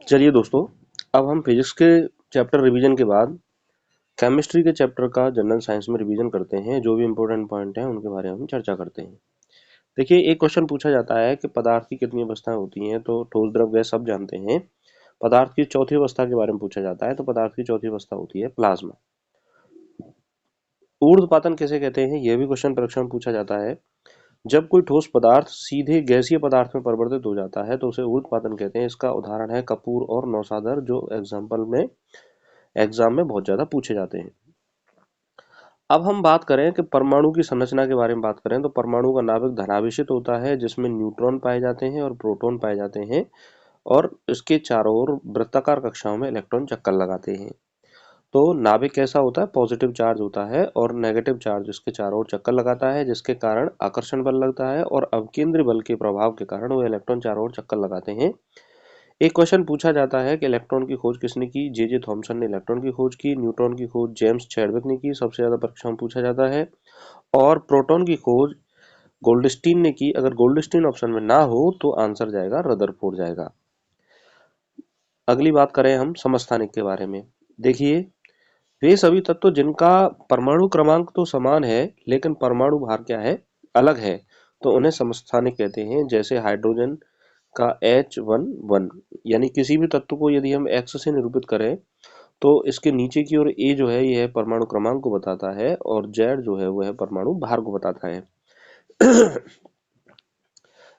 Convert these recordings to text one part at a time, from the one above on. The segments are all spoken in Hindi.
चलिए दोस्तों, अब हम फिजिक्स के चैप्टर रिवीजन के बाद केमिस्ट्री के चैप्टर का जनरल साइंस में रिवीजन करते हैं। जो भी इंपॉर्टेंट पॉइंट हैं उनके बारे में हम चर्चा करते हैं। देखिए, एक क्वेश्चन पूछा जाता है कि पदार्थ की कितनी अवस्थाएं होती हैं। तो ठोस, द्रव, गैस सब जानते हैं। पदार्थ की चौथी अवस्था के बारे में पूछा जाता है, तो पदार्थ की चौथी अवस्था होती है प्लाज्मा। ऊर्ध्वपातन किसे कहते हैं, यह भी क्वेश्चन परीक्षा में पूछा जाता है। जब कोई ठोस पदार्थ सीधे गैसीय पदार्थ में परिवर्तित हो जाता है तो उसे ऊर्ध्वपातन कहते हैं। इसका उदाहरण है कपूर और नौसादर, जो एग्जाम में बहुत ज्यादा पूछे जाते हैं। अब हम बात करें कि परमाणु की संरचना के बारे में बात करें, तो परमाणु का नाभिक धनाभिषिक्त होता है, जिसमें न्यूट्रॉन पाए जाते हैं और प्रोटॉन पाए जाते हैं, और इसके चारों ओर वृत्ताकार कक्षाओं में इलेक्ट्रॉन चक्कर लगाते हैं। तो नाभिक कैसा होता है, पॉजिटिव चार्ज होता है, और नेगेटिव चार्ज इसके चारों ओर चक्कर लगाता है, जिसके कारण आकर्षण बल लगता है, और अपकेंद्री बल के प्रभाव के कारण वो इलेक्ट्रॉन चारों ओर चक्कर लगाते हैं। एक क्वेश्चन पूछा जाता है कि इलेक्ट्रॉन की खोज किसने की। जे थॉमसन ने इलेक्ट्रॉन की खोज की। न्यूट्रॉन की खोज जेम्स चैडविक ने की, सबसे ज्यादा परीक्षा में पूछा जाता है। और प्रोटॉन की खोज गोल्डस्टीन ने की। अगर गोल्डस्टीन ऑप्शन में ना हो तो आंसर जाएगा रदरफोर्ड जाएगा। अगली बात करें हम समस्थानिक के बारे में। देखिए, वे सभी तत्व जिनका परमाणु क्रमांक तो समान है लेकिन परमाणु भार क्या है, अलग है, तो उन्हें समस्थानिक कहते हैं। जैसे हाइड्रोजन का H11, यानी किसी भी तत्व को यदि हम X से निरूपित करें तो इसके नीचे की ओर A जो है यह परमाणु क्रमांक को बताता है, और Z जो है वह परमाणु भार को बताता है।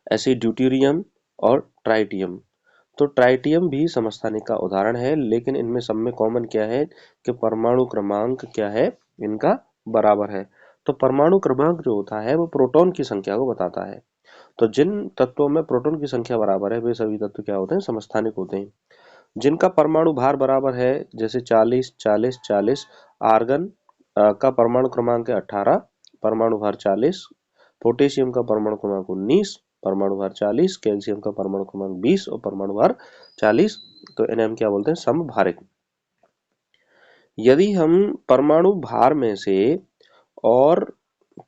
ऐसे ड्यूटेरियम और ट्राइटियम, तो ट्राइटियम भी समस्थानिक का उदाहरण है, लेकिन इनमें सब में कॉमन क्या है कि परमाणु क्रमांक क्या है, इनका बराबर है। तो परमाणु क्रमांक जो होता है वो प्रोटॉन की संख्या को बताता है। तो जिन तत्वों में प्रोटॉन की संख्या बराबर है वे सभी तत्व क्या होते हैं, समस्थानिक होते हैं। जिनका परमाणु भार बराबर है, जैसे 40 40 40, आर्गन का परमाणु क्रमांक है 18, परमाणु भार 40, पोटेशियम का परमाणु क्रमांक 19, परमाणु भार 40, कैल्शियम का परमाणु क्रमांक 20 और परमाणु भार 40, तो इन्हें हम क्या बोलते हैं, समभारिक। यदि हम परमाणु भार में से और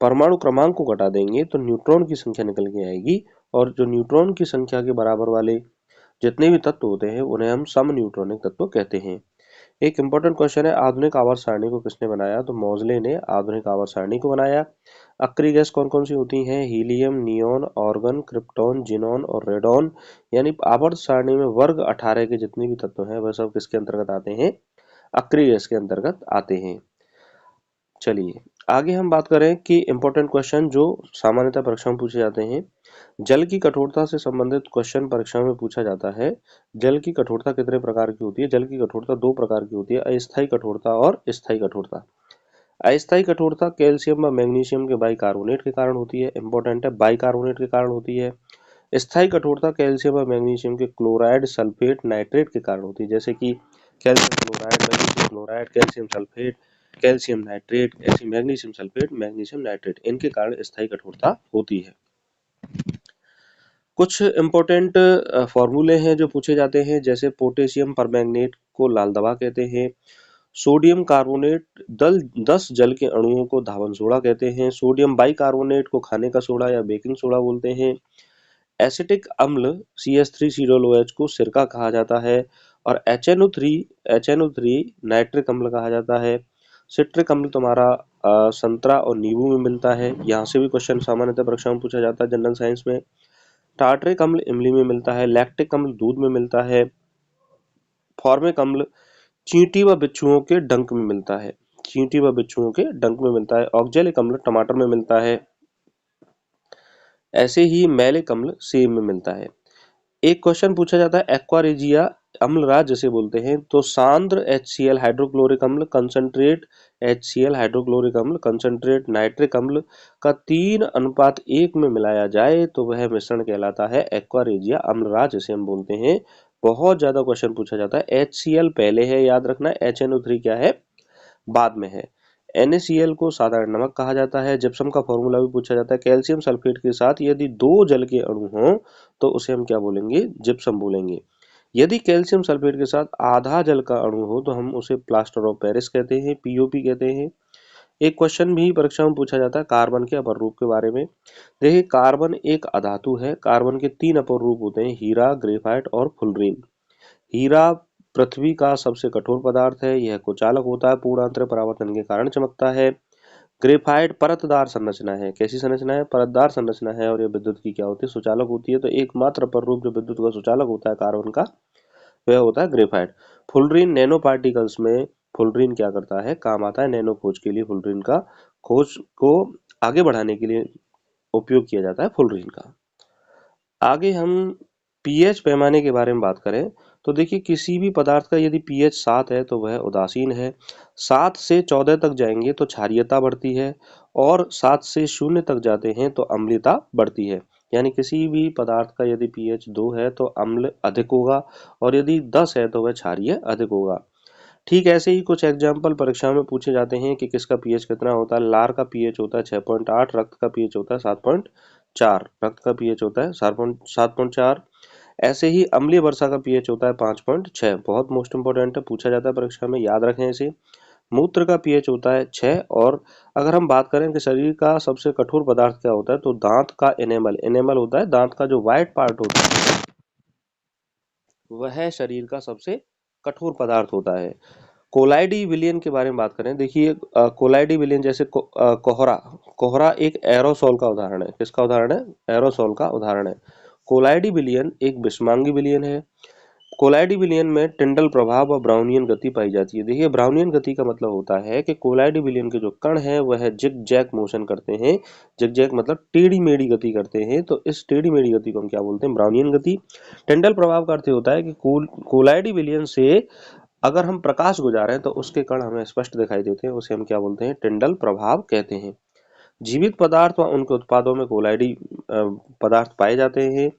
परमाणु क्रमांक को घटा देंगे तो न्यूट्रॉन की संख्या निकल के आएगी, और जो न्यूट्रॉन की संख्या के बराबर वाले जितने भी तत्व होते हैं उन्हें हम सम न्यूट्रॉनिक तत्व कहते हैं। एक इंपॉर्टेंट क्वेश्चन है, आधुनिक आवर्त सारणी को किसने बनाया, तो मोजले ने आधुनिक आवर्त सारणी को बनाया। अक्रिय गैस कौन कौन सी होती हैं, helium, neon, organ, krypton, xenon और रेडॉन। यानी आवर्त सारणी में वर्ग 18 के जितने भी तत्व हैं वह सब किसके अंतर्गत आते हैं, अक्रिय गैस के अंतर्गत आते हैं। चलिए आगे हम बात करें कि इंपॉर्टेंट क्वेश्चन जो सामान्यतः परीक्षा में पूछे जाते हैं। जल की कठोरता से संबंधित क्वेश्चन परीक्षा में पूछा जाता है। जल की कठोरता कितने प्रकार की होती है, जल की कठोरता दो प्रकार की होती है, अस्थायी कठोरता और स्थायी कठोरता। अस्थायी कठोरता कैल्शियम व मैग्नीशियम के बाइकार्बोनेट के कारण होती है, इंपॉर्टेंट है, बाइकार्बोनेट के कारण होती है। स्थायी कठोरता कैल्शियम व मैग्नीशियम के क्लोराइड, सल्फेट, नाइट्रेट के कारण होती है, जैसे कि calcium chloride, magnesium chloride, calcium sulphate, calcium nitrate, ऐसे मैग्नीशियम सल्फेट, मैग्नीशियम नाइट्रेट, इनके कारण स्थायी कठोरता होती है। कुछ इंपॉर्टेंट फॉर्मूले हैं जो पूछे जाते हैं, जैसे पोटेशियम परमैंगनेट को लाल दवा कहते हैं। सोडियम कार्बोनेट 10 जल के अणुओं को धावन सोडा कहते हैं। सोडियम बाइकार्बोनेट को खाने का सोडा या बेकिंग सोडा बोलते हैं। एसिटिक अम्ल CH3COOH को सिरका कहा जाता है, और HNO3 नाइट्रिक अम्ल कहा जाता है। सिट्रिक अम्ल तुम्हारा संतरा और नींबू में मिलता है, यहाँ से भी क्वेश्चन सामान्यतः परीक्षा में पूछा जाता है जनरल साइंस में। टार्ट्रिक अम्ल इमली में मिलता है। लैक्टिक अम्ल दूध में मिलता है। फॉर्मिक अम्ल चींटी व बिच्छुओं के डंक में मिलता है, चींटी व बिच्छुओं के डंक में मिलता है। ऑक्जेलिक अम्ल टमाटर में मिलता है। ऐसे ही मैलिक अम्ल सेब में मिलता है। एक क्वेश्चन पूछा जाता है, एक्वारेजिया अम्ल राज जिसे बोलते हैं, तो सांद्र HCl हाइड्रोक्लोरिक अम्ल, कंसंट्रेट HCl हाइड्रोक्लोरिक अम्ल, कंसंट्रेट नाइट्रिक अम्ल का 3:1 में मिलाया जाए तो वह मिश्रण कहलाता है एक्वारेजिया अम्ल राज जिसे हम बोलते हैं। बहुत ज्यादा क्वेश्चन पूछा जाता है। HCl पहले है, याद रखना, HNO3 क्या है, बाद में है। NaCl को साधारण नमक कहा जाता है। जिप्सम का फॉर्मूला भी पूछा जाता है। कैल्शियम सल्फेट के साथ यदि 2 जल के अणु हों तो उसे हम क्या बोलेंगे, जिप्सम बोलेंगे। यदि कैल्शियम सल्फेट के साथ आधा जल का अणु हो तो हम उसे प्लास्टर ऑफ पेरिस कहते हैं, POP कहते हैं। एक क्वेश्चन भी परीक्षा में पूछा जाता है कार्बन के अपर रूप के बारे में। देखिए, कार्बन एक अधातु है। कार्बन के 3 अपर रूप होते हैं, हीरा, ग्रेफाइट और फुलरीन। हीरा पृथ्वी का सबसे कठोर पदार्थ है, यह कुचालक होता है, पूर्णांतर परावर्तन के कारण चमकता है। ग्रेफाइट परतदार संरचना है, कैसी संरचना है? परतदार संरचना है, और यह विद्युत की क्या होती है? सुचालक होती है। तो एकमात्र पररूप जो विद्युत का सुचालक होता है कार्बन का, वह होता है ग्रेफाइट। फुलरीन नैनो पार्टिकल्स में फुलरीन क्या करता है? काम आता है नैनो खोज के लिए। फुलरीन का खोज को आगे बढ़ाने के लिए उपयोग किया जाता है फुलरीन का। आगे हम पीएच पैमाने के बारे में बात करें तो देखिए, किसी भी पदार्थ का यदि पीएच 7 है तो वह उदासीन है। 7 से 14 तक जाएंगे तो क्षारीयता बढ़ती है, और 7 से 0 तक जाते हैं तो अम्लीयता बढ़ती है। यानी किसी भी पदार्थ का यदि पीएच 2 है तो अम्ल अधिक होगा, और यदि 10 है तो वह क्षारीय अधिक होगा। ठीक ऐसे ही कुछ एग्जाम्पल परीक्षा में पूछे जाते हैं कि किसका पीएच कितना होता है। लार का पीएच होता है 6.8, रक्त का पीएच होता है 7.4, रक्त का पीएच होता है 7.4। ऐसे ही अम्लीय वर्षा का पीएच होता है 5.6। बहुत मोस्ट इंपोर्टेंट है, पूछा जाता है परीक्षा में, याद रखें इसे। मूत्र का पीएच होता है 6। और अगर हम बात करें कि शरीर का सबसे कठोर पदार्थ क्या होता है, तो दांत का एनेमल, एनेमल होता है दांत का जो व्हाइट पार्ट होता है, वह शरीर का सबसे कठोर पदार्थ होता है। कोलाइडी विलियन के बारे में बात करें, देखिए कोलाइडी विलियन जैसे कोहरा, कोहरा एक एरोसोल का उदाहरण है। किसका उदाहरण है? एरोसोल का उदाहरण है। कोलाइडी विलियन एक विषमांगी विलियन है। कोलाइडी विलियन में टिंडल प्रभाव और ब्राउनियन गति पाई जाती है। देखिए, ब्राउनियन गति का मतलब होता है कि कोलाइडी विलियन के जो कण हैं वह जिग जैग मोशन करते हैं। जिग जैग मतलब टेढ़ी मेढ़ी गति करते हैं, तो इस टेढ़ी मेढ़ी गति को हम क्या बोलते हैं? ब्राउनियन गति। टिंडल प्रभाव का अर्थ होता है कि कोलाइडी विलियन से अगर हम प्रकाश गुजारें तो उसके कण हमें स्पष्ट दिखाई देते हैं, उसे हम क्या बोलते हैं? टिंडल प्रभाव कहते हैं। जीवित पदार्थ व उनके उत्पादों में कोलाइडी पदार्थ पाए जाते हैं,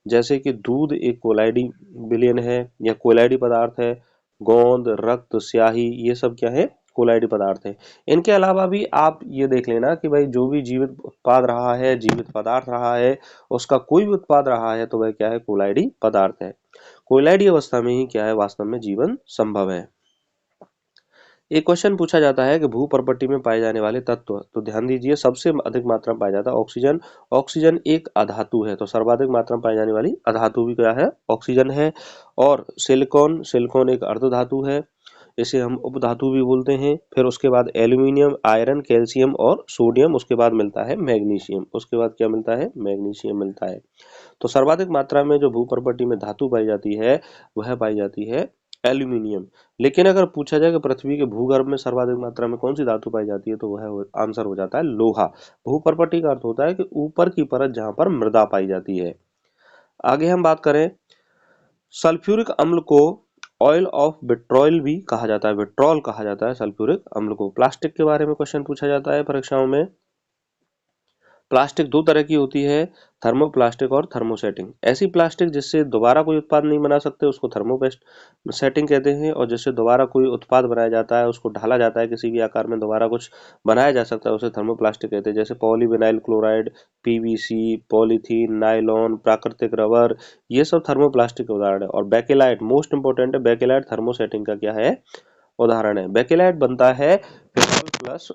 जैसे कि दूध एक कोलाइडी विलयन है या कोलाइडी पदार्थ है। गोंद, रक्त, स्याही, ये सब क्या है? कोलाइडी पदार्थ है। इनके अलावा भी आप ये देख लेना कि भाई जो भी जीवित उत्पाद रहा है, जीवित पदार्थ रहा है, उसका कोई भी उत्पाद रहा है तो वह क्या है? कोलाइडी पदार्थ है। कोलाइडी अवस्था में ही क्या है? वास्तव में जीवन संभव है। एक क्वेश्चन पूछा जाता है कि भूपर्पट्टी में पाए जाने वाले तत्व, तो ध्यान दीजिए, सबसे अधिक मात्रा में पाया जाता है ऑक्सीजन। ऑक्सीजन एक अधातु है, तो सर्वाधिक मात्रा में पाई जाने वाली अधातु भी क्या है? ऑक्सीजन है। और सिलिकॉन, सिलिकॉन एक अर्धधातु है, इसे हम उपधातु भी बोलते हैं। फिर उसके बाद एल्यूमिनियम, आयरन, कैल्शियम और सोडियम, उसके बाद मिलता है मैग्नीशियम। उसके बाद क्या मिलता है? मैग्नीशियम मिलता है। तो सर्वाधिक मात्रा में जो भूपर्पट्टी में धातु पाई जाती है वह पाई जाती है एल्यूमिनियम। लेकिन अगर पूछा जाए कि पृथ्वी के भूगर्भ में सर्वाधिक मात्रा में कौन सी धातु पाई जाती है, तो वह आंसर हो जाता है लोहा। भूपर्पट्टी का अर्थ होता है कि ऊपर की परत जहां पर मृदा पाई जाती है। आगे हम बात करें, सल्फ्यूरिक अम्ल को ऑयल ऑफ विट्रॉयल भी कहा जाता है, विट्रॉल कहा जाता है सल्फ्यूरिक अम्ल को। प्लास्टिक के बारे में क्वेश्चन पूछा जाता है परीक्षाओं में। प्लास्टिक दो तरह की होती है, थर्मोप्लास्टिक और थर्मोसेटिंग। ऐसी प्लास्टिक जिससे दोबारा कोई उत्पाद नहीं बना सकते उसको थर्मोपेस्ट सेटिंग कहते हैं, और जिससे दोबारा कोई उत्पाद बनाया जाता है, उसको ढाला जाता है किसी भी आकार में, दोबारा कुछ बनाया जा सकता है, उसे थर्मोप्लास्टिक कहते हैं। जैसे polyvinyl chloride, PVC, polythene, nylon, प्राकृतिक रबर, ये सब थर्मोप्लास्टिक के उदाहरण है। और बेकेलाइट मोस्ट इंपोर्टेंट है, बेकेलाइट थर्मोसेटिंग का क्या है? उदाहरण है। बेकेलाइट बनता है फिनॉल प्लस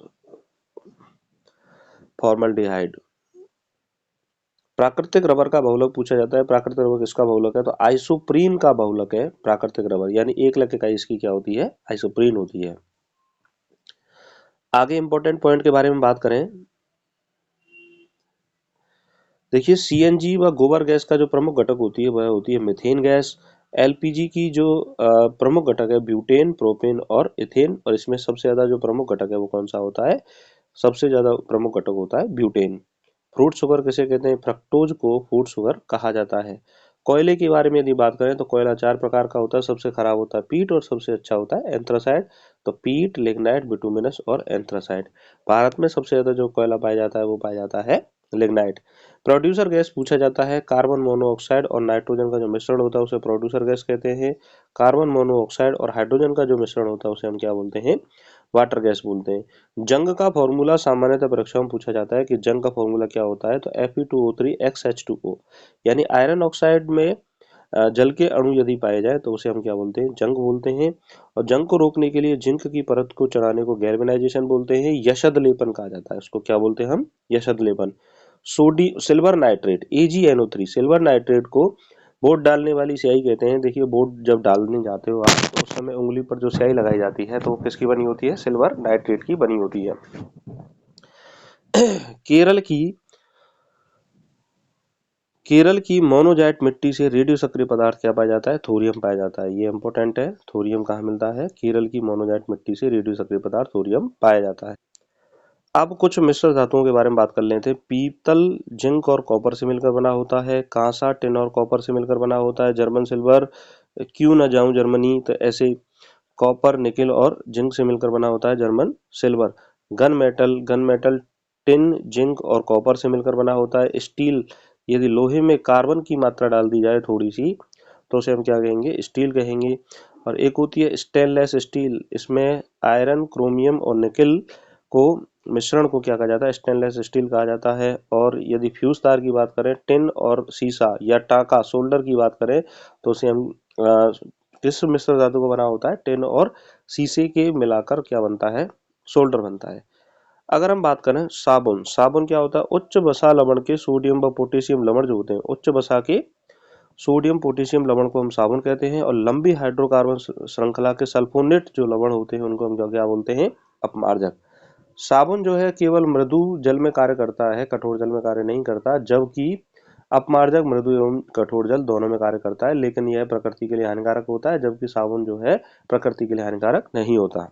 फॉर्मल्डिहाइड। प्राकृतिक रबर का बहुलक पूछा जाता है, प्राकृतिक रबर किसका बहुलक है? तो आइसोप्रीन का बहुलक है प्राकृतिक रबर, यानी एक लग इकाई इसकी क्या होती है? आइसोप्रीन होती है। आगे इंपॉर्टेंट पॉइंट के बारे में बात करें, देखिए सीएनजी व गोबर गैस का जो प्रमुख घटक होती है वह होती है मीथेन गैस। एलपीजी की जो प्रमुख घटक है ब्यूटेन, प्रोपेन और इथेन, और इसमें सबसे ज्यादा जो प्रमुख घटक है वो कौन सा होता है? सबसे ज्यादा प्रमुख घटक होता है ब्यूटेन। फ्रूट शुगर किसे कहते हैं? फ्रक्टोज को फ्रूट शुगर कहा जाता है। कोयले के बारे में यदि बात करें तो कोयला 4 प्रकार का होता है। सबसे खराब होता है पीट, और सबसे अच्छा होता है एंथ्रासाइड। तो पीट, लिग्नाइट, बिटुमिनस और एंथ्रासाइड। भारत में सबसे ज्यादा जो कोयला पाया जाता है वो पाया जाता है लिग्नाइट। प्रोड्यूसर गैस पूछा जाता है, कार्बन मोनोऑक्साइड और नाइट्रोजन का जो मिश्रण होता है उसे प्रोड्यूसर गैस कहते हैं। कार्बन मोनोऑक्साइड और हाइड्रोजन का जो मिश्रण होता है उसे हम क्या बोलते हैं? वाटर गैस बोलते हैं। जंग का फॉर्मूला सामान्यतः परीक्षा में पूछा जाता है कि जंग का फॉर्मूला क्या होता है? तो Fe2O3XH2O, यानी आयरन ऑक्साइड में जल के अणु यदि पाए जाए तो उसे हम क्या बोलते हैं? जंग बोलते हैं। और जंग को रोकने के लिए जिंक की परत को चढ़ाने को गैल्वेनाइजेशन बोलते हैं। यशद लेपन कहा जाता है, उसको क्या बोलते हैं हम? यशद लेपन। Silver nitrate AgNO3, silver nitrate को बोट डालने वाली स्याही कहते हैं। देखिए बोट जब डालने जाते हो आप तो उस समय उंगली पर जो स्याही लगाई जाती है तो वो किसकी बनी होती है? सिल्वर नाइट्रेट की बनी होती है। केरल की केरल की मोनोजाइट मिट्टी से रेडियो सक्रिय पदार्थ क्या पाया जाता है? थोरियम पाया जाता है। ये इंपॉर्टेंट है। थोरियम कहाँ मिलता है? केरल की मोनोजाइट मिट्टी से रेडियो सक्रिय पदार्थ थोरियम पाया जाता है। अब कुछ मिश्र धातुओं के बारे में बात कर लेते हैं। पीतल जिंक और कॉपर से मिलकर बना होता है। कांसा टिन और कॉपर से मिलकर बना होता है। जर्मन सिल्वर, क्यों न जाऊं जर्मनी, तो ऐसे कॉपर निकेल और जिंक से मिलकर बना होता है German silver. Gun metal tin zinc और कॉपर से मिलकर बना होता है। स्टील, यदि लोहे में कार्बन की मात्रा डाल दी जाए थोड़ी सी तो उसे हम क्या कहेंगे? स्टील कहेंगे। और एक होती है स्टेनलेस स्टील, इसमें आयरन क्रोमियम और निकेल को मिश्रण को क्या कहा जाता है? स्टेनलेस स्टील कहा जाता है। और यदि फ्यूज तार की बात करें, टिन और सीसा या टाका सोल्डर की बात करें तो उसे हम किस मिश्र धातु को बना होता है? टिन और शीशे के मिलाकर क्या बनता है? सोल्डर बनता है। अगर हम बात करें साबुन, साबुन क्या होता है? उच्च बसा लवण के सोडियम व पोटेशियम लवण जो होते हैं, उच्च बसा के सोडियम पोटेशियम लवण को हम साबुन कहते हैं। और लंबी हाइड्रोकार्बन श्रृंखला के सल्फोनेट जो लवण होते हैं उनको हम क्या बोलते हैं? अपमार्जक। साबुन जो है केवल मृदु जल में कार्य करता है, कठोर जल में कार्य नहीं करता, जबकि अपमार्जक मृदु एवं कठोर जल दोनों में कार्य करता है। लेकिन यह प्रकृति के लिए हानिकारक होता है, जबकि साबुन जो है प्रकृति के लिए हानिकारक नहीं होता।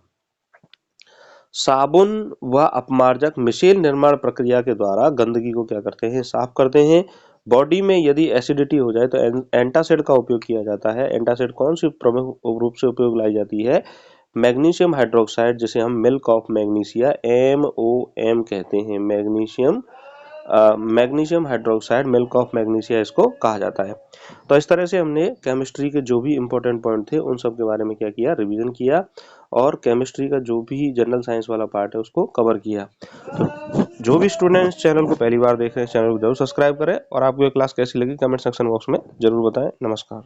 साबुन व अपमार्जक मिशेल निर्माण प्रक्रिया के द्वारा गंदगी को क्या करते हैं? साफ करते हैं। बॉडी में यदि एसिडिटी हो जाए तो एंटासिड का उपयोग किया जाता है। एंटासिड कौन सी प्रमुख रूप से उपयोग लाई जाती है? मैग्नीशियम हाइड्रोक्साइड, जिसे हम मिल्क ऑफ मैग्नीशिया MOM कहते हैं। Magnesium hydroxide, milk of magnesia इसको कहा जाता है। तो इस तरह से हमने केमिस्ट्री के जो भी इंपॉर्टेंट पॉइंट थे उन सब के बारे में क्या किया? रिवीजन किया और केमिस्ट्री का जो भी जनरल साइंस वाला पार्ट है उसको कवर किया। तो जो भी स्टूडेंट्स चैनल को पहली बार देख रहे हैं चैनल को जरूर सब्सक्राइब करें और आपको ये क्लास कैसी लगी कमेंट सेक्शन बॉक्स में जरूर बताएं। नमस्कार।